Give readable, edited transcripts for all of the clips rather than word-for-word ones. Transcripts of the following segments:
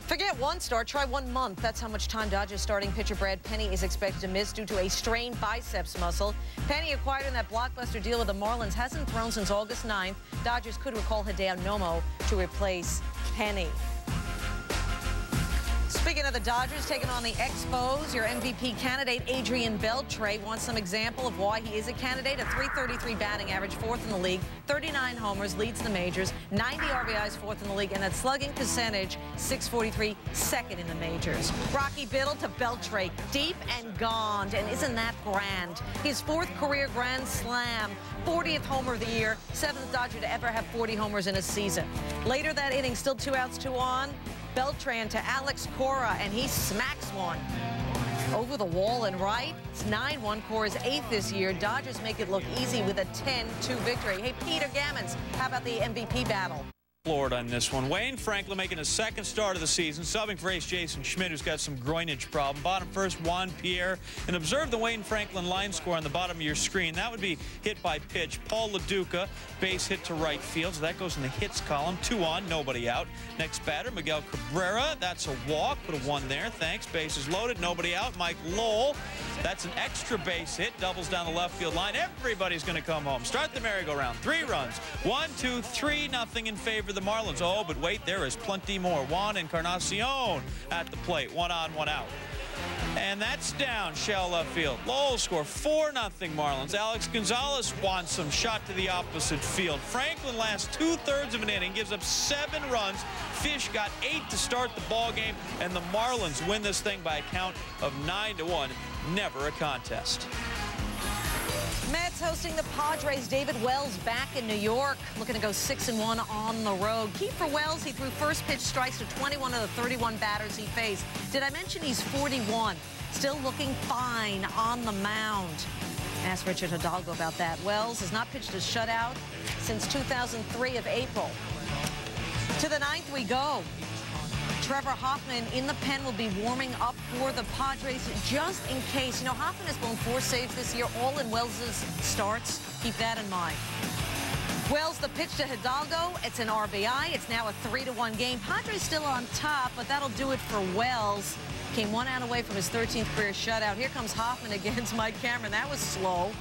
Forget one start, try 1 month. That's how much time Dodgers starting pitcher Brad Penny is expected to miss due to a strained biceps muscle. Penny, acquired in that blockbuster deal with the Marlins, hasn't thrown since August 9th. Dodgers could recall Hideo Nomo to replace Penny. Speaking of the Dodgers taking on the Expos, your MVP candidate Adrian Beltre wants some example of why he is a candidate. A .333 batting average, 4th in the league, 39 homers, leads the majors, 90 RBIs, 4th in the league, and that slugging percentage, .643, 2nd in the majors. Rocky Biddle to Beltre, deep and gone, and isn't that grand? His 4th career grand slam, 40th homer of the year, 7th Dodger to ever have 40 homers in a season. Later that inning, still 2 outs, 2 on. Beltran to Alex Cora, and he smacks one over the wall and right. It's 9-1, Cora's 8th this year. Dodgers make it look easy with a 10-2 victory. Hey, Peter Gammons, how about the MVP battle? Florida on this one. Wayne Franklin making his 2nd start of the season, subbing for ace Jason Schmidt, who's got some groinage problem. Bottom first, Juan Pierre. And observe the Wayne Franklin line score on the bottom of your screen. That would be hit by pitch. Paul LaDuca, base hit to right field. So that goes in the hits column. 2 on, nobody out. Next batter, Miguel Cabrera. That's a walk. Put a 1 there. Thanks. Bases loaded, nobody out. Mike Lowell. That's an extra base hit. Doubles down the left field line. Everybody's going to come home. Start the merry-go-round. 3 runs. 1, 2, 3, nothing in favor of the Marlins. Oh, but wait, there is plenty more. Juan Encarnacion at the plate. 1 on, 1 out. And that's down, shallow left field. Lowell score 4-0 Marlins. Alex Gonzalez wants some shot to the opposite field. Franklin lasts 2/3 of an inning, gives up 7 runs. Fish got 8 to start the ball game, and the Marlins win this thing by a count of 9-1. Never a contest. Mets hosting the Padres. David Wells back in New York, looking to go 6-1 on the road. Key for Wells, he threw first pitch strikes to 21 of the 31 batters he faced. Did I mention he's 41? Still looking fine on the mound. Ask Richard Hidalgo about that. Wells has not pitched a shutout since 2003 of April. To the 9th we go. Trevor Hoffman in the pen will be warming up for the Padres just in case. You know, Hoffman has blown 4 saves this year, all in Wells' starts. Keep that in mind. Wells, the pitch to Hidalgo. It's an RBI. It's now a 3-1 game. Padres still on top, but that'll do it for Wells. Came 1 out away from his 13th career shutout. Here comes Hoffman against Mike Cameron. That was slow.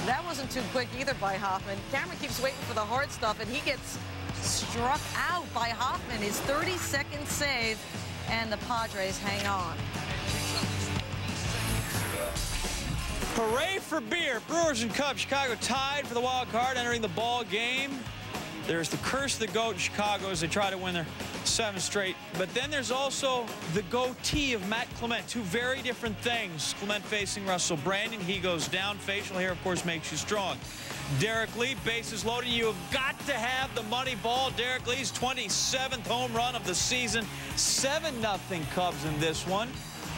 That wasn't too quick either by Hoffman. Cameron keeps waiting for the hard stuff, and he gets struck out by Hoffman, his 32nd save, and the Padres hang on. Hooray for beer. Brewers and Cubs. Chicago tied for the wild card entering the ball game. There's the curse of the GOAT in Chicago as they try to win their 7th straight. But then there's also the goatee of Matt Clement. 2 very different things. Clement facing Russell Brandon. He goes down. Facial hair, of course, makes you strong. Derek Lee, bases loaded. You have got to have the money ball. Derek Lee's 27th home run of the season. 7-0 Cubs in this one.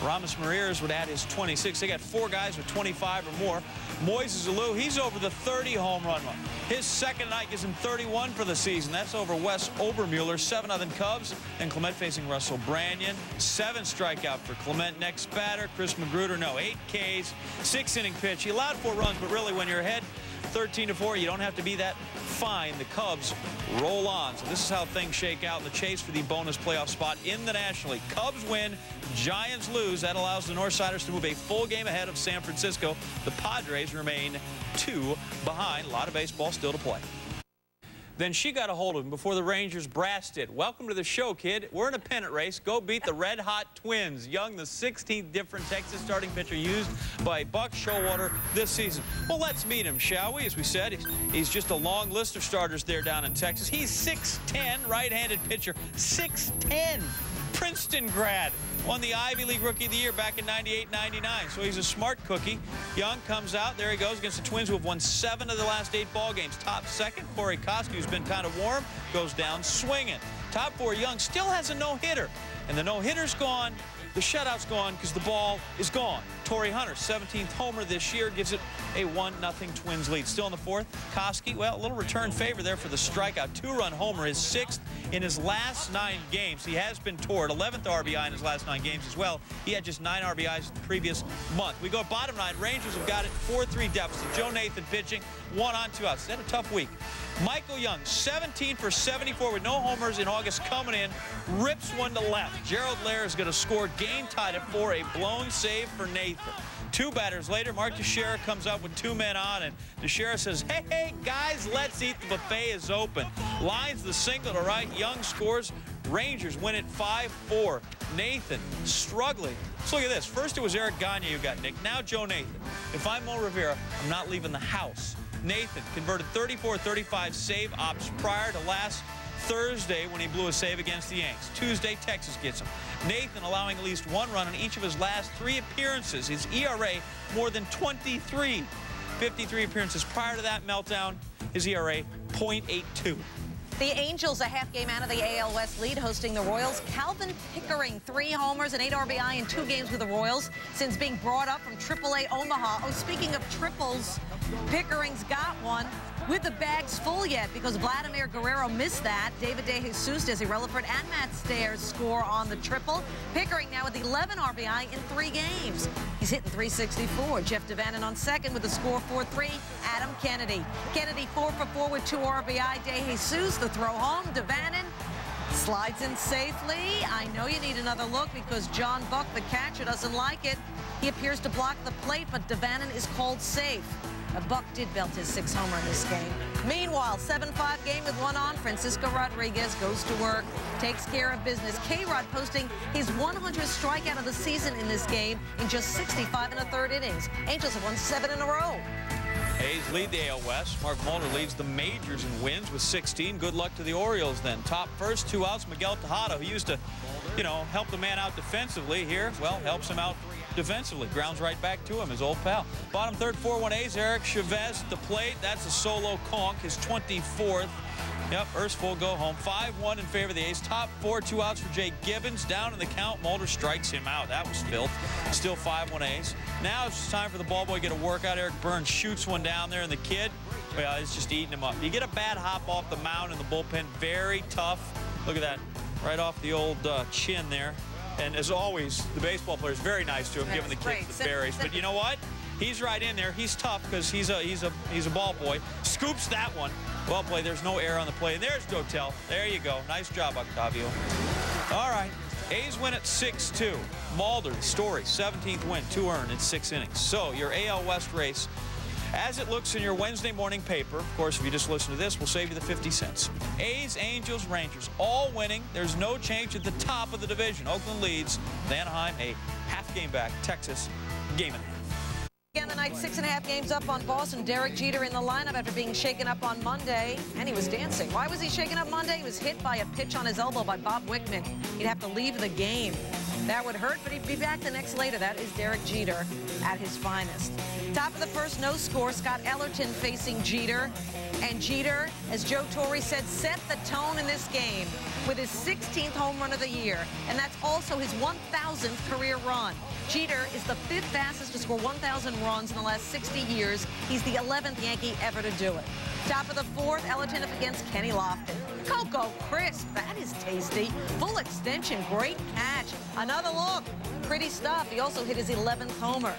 Ramos Mariers would add his 26. They got 4 guys with 25 or more. Moises Alou, he's over the 30 home run run. His 2nd night gives him 31 for the season. That's over Wes Obermueller. 7-0 Cubs. And Clement facing Russell Brandon. 7 strikeout for Clement. Next batter, Chris Magruder. No, 8 Ks, 6-inning pitch. He allowed 4 runs, but really when you're ahead 13-4, you don't have to be that fine. The Cubs roll on. So this is how things shake out in the chase for the bonus playoff spot in the National League. Cubs win, Giants lose. That allows the Northsiders to move a full game ahead of San Francisco. The Padres remain 2 behind. A lot of baseball still to play. Then she got a hold of him before the Rangers brass did. Welcome to the show, kid. We're in a pennant race. Go beat the Red Hot Twins. Young, the 16th different Texas starting pitcher used by Buck Showalter this season. Well, let's meet him, shall we? As we said, he's just a long list of starters there down in Texas. He's 6'10", right-handed pitcher. 6'10", Princeton grad. Won the Ivy League Rookie of the Year back in '98-99. So he's a smart cookie. Young comes out. There he goes against the Twins, who have won 7 of the last 8 ball games. Top second, Corey Koski, who's been kind of warm, goes down swinging. Top 4, Young still has a no-hitter. And the no-hitter's gone. The shutout's gone because the ball is gone. Torrey Hunter, 17th homer this year, gives it a 1-0 Twins lead. Still in the 4th, Koski, well, a little return favor there for the strikeout. 2-run homer, his 6th in his last 9 games. He has been toured, 11th RBI in his last 9 games as well. He had just 9 RBIs the previous month. We go bottom 9. Rangers have got it, 4-3 deficit. Joe Nathan pitching, 1 on, 2 outs. They had a tough week. Michael Young, 17 for 74 with no homers in August, coming in, rips one to left. Gerald Lair is going to score, game tied at 4, a blown save for Nathan. 2 batters later, Mark Teixeira comes up with 2 men on, and Teixeira says, hey, guys, let's eat. The buffet is open. Lines the single to right. Young scores. Rangers win it 5-4. Nathan struggling. Let's look at this. First, it was Eric Gagne who got nicked. Now, Joe Nathan. If I'm Mo Rivera, I'm not leaving the house. Nathan converted 34-35 save ops prior to last Thursday when he blew a save against the Yanks. Tuesday, Texas gets him. Nathan allowing at least 1 run in each of his last 3 appearances. His ERA more than 23. 53 appearances prior to that meltdown. His ERA, .82. The Angels, a half game out of the AL West lead, hosting the Royals. Calvin Pickering, 3 homers and 8 RBI in 2 games with the Royals since being brought up from AAA Omaha. Oh, speaking of triples, Pickering's got one with the bags full yet because Vladimir Guerrero missed that. David DeJesus, Desi Relaford, and Matt Stairs score on the triple. Pickering now with 11 RBI in 3 games. He's hitting .364. Jeff Devannon on second with a score 4-3. Adam Kennedy. Kennedy 4 for 4 with 2 RBI. DeJesus, the throw home. Devannon slides in safely. I know you need another look because John Buck, the catcher, doesn't like it. He appears to block the plate, but Devannon is called safe. Buck did belt his 6th homer in this game. Meanwhile, 7-5 game with 1 on. Francisco Rodriguez goes to work, takes care of business. K-Rod posting his 100th strikeout of the season in this game in just 65 1/3 innings. Angels have won 7 in a row. A's lead the AL West. Mark Mulder leads the majors in wins with 16. Good luck to the Orioles then. Top first, 2 outs. Miguel Tejada, who used to, help the man out defensively here, well, helps him out defensively. Grounds right back to him, his old pal. Bottom third, 4-1 A's. Eric Chavez at the plate. That's a solo conk, his 24th. Yep, Erstful go home. 5-1 in favor of the A's. Top 4, 2 outs for Jay Gibbons. Down in the count, Mulder strikes him out. That was filth. Still 5-1 A's. Now it's just time for the ball boy to get a workout. Eric Burns shoots one down there, and the kid, well, he's just eating him up. You get a bad hop off the mound in the bullpen. Very tough. Look at that. Right off the old chin there. And as always, the baseball player is very nice to him, giving the kid the berries. But you know what? He's right in there. He's tough because he's a ball boy. Scoops that one. Well played. There's no air on the play. And there's Dotel. There you go. Nice job, Octavio. All right. A's win at 6-2. Mulder, the story, 17th win, 2 earned in 6 innings. So your AL West race, as it looks in your Wednesday morning paper, of course, if you just listen to this, we'll save you the 50 cents. A's, Angels, Rangers, all winning. There's no change at the top of the division. Oakland leads. Anaheim, a half game back. Texas, game in. Again, the night 6.5 games up on Boston. Derek Jeter in the lineup after being shaken up on Monday, and he was dancing. Why was he shaken up Monday? He was hit by a pitch on his elbow by Bob Wickman. He'd have to leave the game. That would hurt, but he'd be back the next later. That is Derek Jeter at his finest. Top of the first, no score. Scott Ellerton facing Jeter. And Jeter, as Joe Torre said, set the tone in this game with his 16th home run of the year. And that's also his 1,000th career run. Jeter is the 5th fastest to score 1,000 runs in the last 60 years. He's the 11th Yankee ever to do it. Top of the 4th, Ellerton up against Kenny Lofton. Cocoa Crisp, that is tasty. Full extension, great catch. Another look, pretty stuff. He also hit his 11th homer.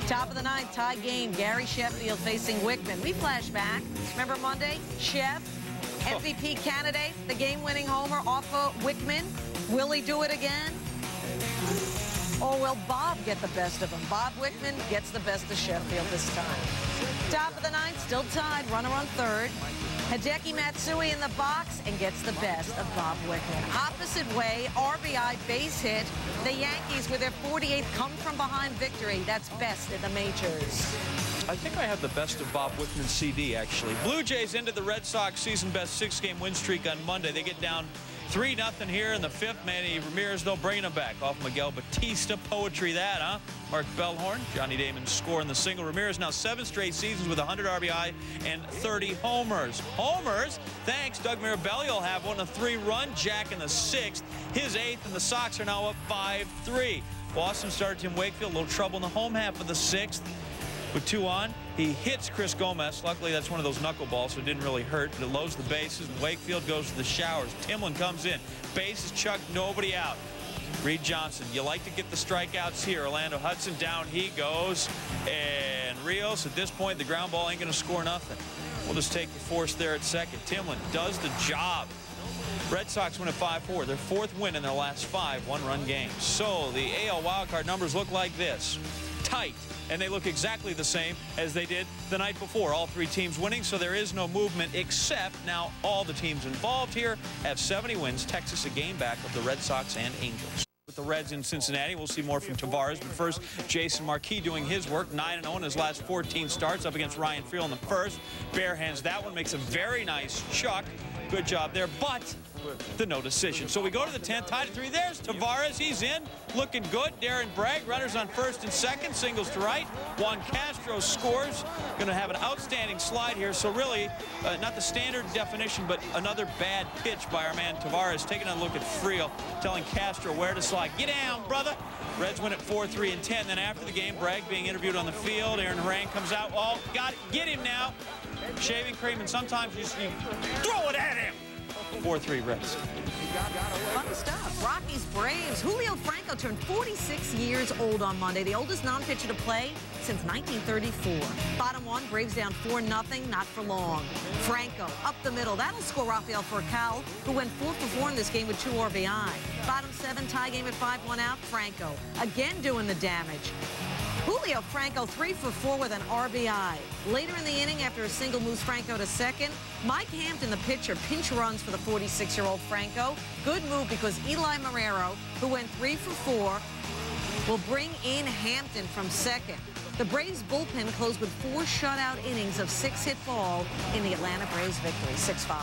Top of the 9th, tie game, Gary Sheffield facing Wickman. We flash back. Remember Monday? Shef, MVP candidate, the game-winning homer off of Wickman. Will he do it again? Or will Bob get the best of him? Bob Wickman gets the best of Sheffield this time. Top of the 9th, still tied, runner on third. Hideki Matsui in the box and gets the best of Bob Wickman. Opposite way, RBI base hit. The Yankees with their 48th come-from-behind victory. That's best in the majors. I think I have the best of Bob Wickman's CD, actually. Blue Jays ended the Red Sox season-best 6-game win streak on Monday. They get down 3-0 here in the 5th. Manny Ramirez, they'll bring him back off Miguel Batista. Poetry that, huh? Mark Bellhorn, Johnny Damon scoring the single. Ramirez now 7 straight seasons with 100 RBI and 30 homers. Homers? Thanks. Doug Mirabelli will have one, a 3-run jack in the 6th. His 8th, and the Sox are now up 5-3. Boston started Tim Wakefield. A little trouble in the home half of the 6th. With 2 on, he hits Chris Gomez. Luckily, that's one of those knuckleballs, so it didn't really hurt. But it loads the bases, and Wakefield goes to the showers. Timlin comes in. Bases chucked, nobody out. Reed Johnson, you like to get the strikeouts here. Orlando Hudson, down he goes. And Rios, at this point, the ground ball ain't going to score nothing. We'll just take the force there at second. Timlin does the job. Red Sox win at 5-4. Their fourth win in their last 5 one-run games. So the AL wildcard numbers look like this. Tight. And they look exactly the same as they did the night before. All 3 teams winning, so there is no movement, except now all the teams involved here have 70 wins. Texas a game back of the Red Sox and Angels. With the Reds in Cincinnati, we'll see more from Tavares. But first, Jason Marquis doing his work. 9-0 in his last 14 starts up against Ryan Field in the first. Barehands that one, makes a very nice chuck. Good job there, but the no decision. So we go to the 10th, tied at 3. There's Tavares. He's in, looking good. Darren Bragg, runners on first and second, singles to right. Juan Castro scores. Going to have an outstanding slide here. So really, not the standard definition, but another bad pitch by our man Tavares. Taking a look at Friel, telling Castro where to slide. Get down, brother. Reds win at 4-3 and 10. Then after the game, Bragg being interviewed on the field. Aaron Harang comes out. Oh, got it. Get him now. Shaving cream, and sometimes you throw it at him. 4-3 Reds. Fun stuff. Rockies, Braves. Julio Franco turned 46 years old on Monday, the oldest non-pitcher to play since 1934. Bottom 1, Braves down 4-0, not for long. Franco up the middle. That'll score Rafael Furcal, who went 4-for-4 in this game with 2 RBI. Bottom 7, tie game at 5-1 out. Franco again doing the damage. Julio Franco 3-for-4 with an RBI. Later in the inning, after a single moves Franco to second, Mike Hampton, the pitcher, pinch runs for the 46-year-old Franco. Good move because Eli Marrero, who went 3-for-4, will bring in Hampton from second. The Braves bullpen closed with 4 shutout innings of 6-hit ball in the Atlanta Braves victory, 6-5.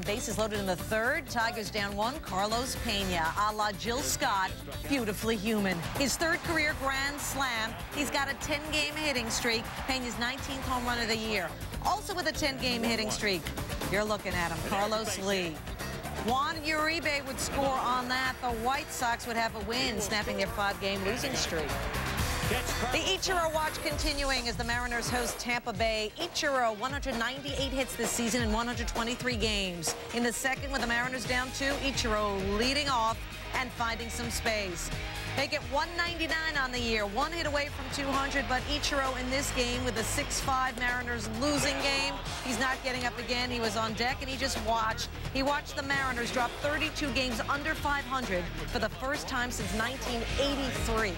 Bases loaded in the 3rd. Tigers down 1. Carlos Pena, a la Jill Scott, beautifully human. His 3rd career grand slam. He's got a 10-game hitting streak. Pena's 19th home run of the year. Also with a 10-game hitting streak. You're looking at him, Carlos Lee. Juan Uribe would score on that. The White Sox would have a win, snapping their 5-game losing streak. The Ichiro watch continuing as the Mariners host Tampa Bay. Ichiro, 198 hits this season in 123 games. In the second, with the Mariners down 2, Ichiro leading off and finding some space. They get 199 on the year, 1 hit away from 200, but Ichiro in this game with a 6-5 Mariners losing game, he's not getting up again. He was on deck and he just watched. He watched the Mariners drop 32 games under 500 for the first time since 1983.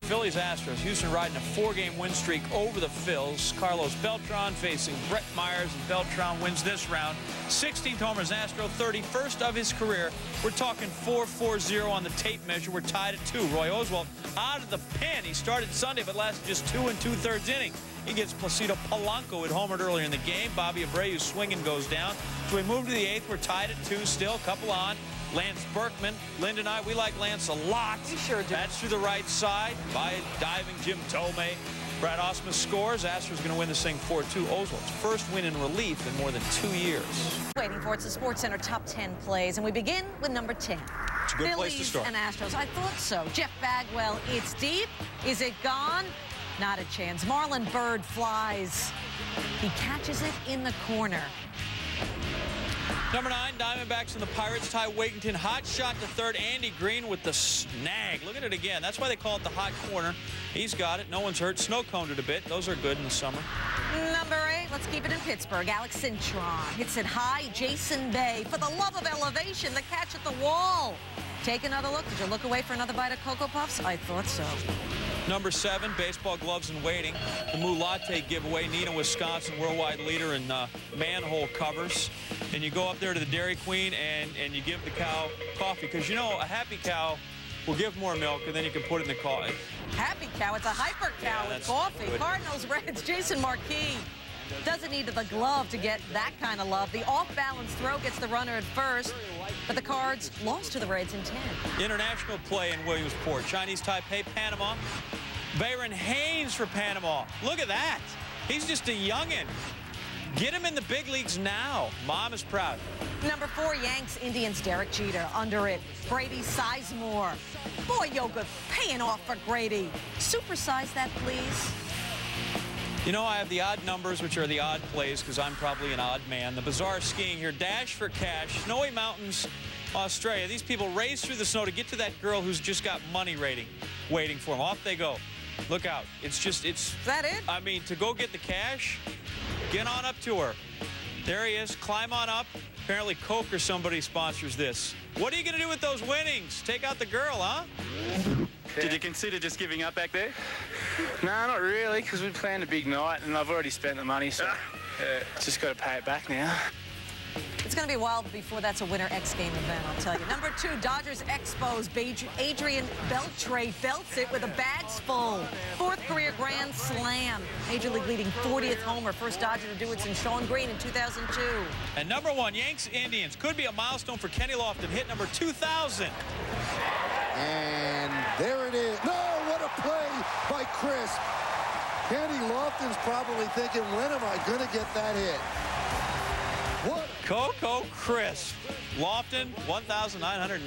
Phillies Astros. Houston riding a 4-game win streak over the Phils. Carlos Beltran facing Brett Myers, and Beltran wins this round. 16th homers, Astro 31st of his career. We're talking 4-4-0 on the tape measure. We're tied at 2. Roy Oswalt out of the pen. He started Sunday but lasted just 2 2/3 innings. He gets Placido Polanco, who had homered earlier in the game. Bobby Abreu's swinging goes down. So we move to the 8th. We're tied at 2 still. Couple on. Lance Berkman. Linda and I, we like Lance a lot. We sure do. That's through the right side by diving Jim Tomei. Brad Ausmus scores. Astros going to win this thing 4-2. Oswald's first win in relief in more than 2 years. Waiting for it's the SportsCenter top 10 plays, and we begin with number 10. It's a good Phillies place to start. And Astros. I thought so. Jeff Bagwell, it's deep. Is it gone? Not a chance. Marlon Byrd flies. He catches it in the corner. Number 9, Diamondbacks and the Pirates. Ty Wigginton, hot shot to third. Andy Green with the snag. Look at it again. That's why they call it the hot corner. He's got it. No one's hurt. Snow coned it a bit. Those are good in the summer. Number 8, let's keep it in Pittsburgh. Alex Cintron hits it high. Jason Bay, for the love of elevation, the catch at the wall. Take another look. Did you look away for another bite of Cocoa Puffs? I thought so. Number 7, baseball gloves and waiting. The Moo Latte giveaway. Neenah, Wisconsin, worldwide leader in manhole covers. And you go up there to the Dairy Queen and you give the cow coffee. Because, you know, a happy cow will give more milk, and then you can put it in the coffee. Happy cow. It's a hyper cow with coffee. Good. Cardinals, Reds, Jason Marquis. Doesn't need the glove to get that kind of love. The off-balance throw gets the runner at first, but the Cards lost to the Reds in 10. International play in Williamsport. Chinese Taipei, Panama. Byron Haynes for Panama. Look at that. He's just a youngin'. Get him in the big leagues now. Mom is proud. Number 4, Yanks, Indians, Derek Jeter. Under it, Brady Sizemore. Boy, yoga paying off for Grady. Supersize that, please. You know, I have the odd numbers, which are the odd plays, because I'm probably an odd man. The bizarre skiing here. Dash for cash. Snowy Mountains, Australia. These people race through the snow to get to that girl who's just got money waiting for them. Off they go. Look out. It's Is that it? I mean, to go get the cash, get on up to her. There he is. Climb on up. Apparently Coke or somebody sponsors this. What are you going to do with those winnings? Take out the girl, huh? Yeah. Did you consider just giving up back there? No, not really, because we planned a big night and I've already spent the money, so just got to pay it back now. It's going to be a while before that's a Winter X Game event, I'll tell you. Number 2, Dodgers Expos. Adrian Beltre belts it with a bags full. 4th career grand slam. Major League leading 40th homer. First Dodger to do it since Sean Green in 2002. And number 1, Yanks Indians. Could be a milestone for Kenny Lofton. Hit number 2,000. And there it is. No, what a play by Chris. Kenny Lofton's probably thinking, when am I going to get that hit? What? Coco Crisp. Lofton, 1,900.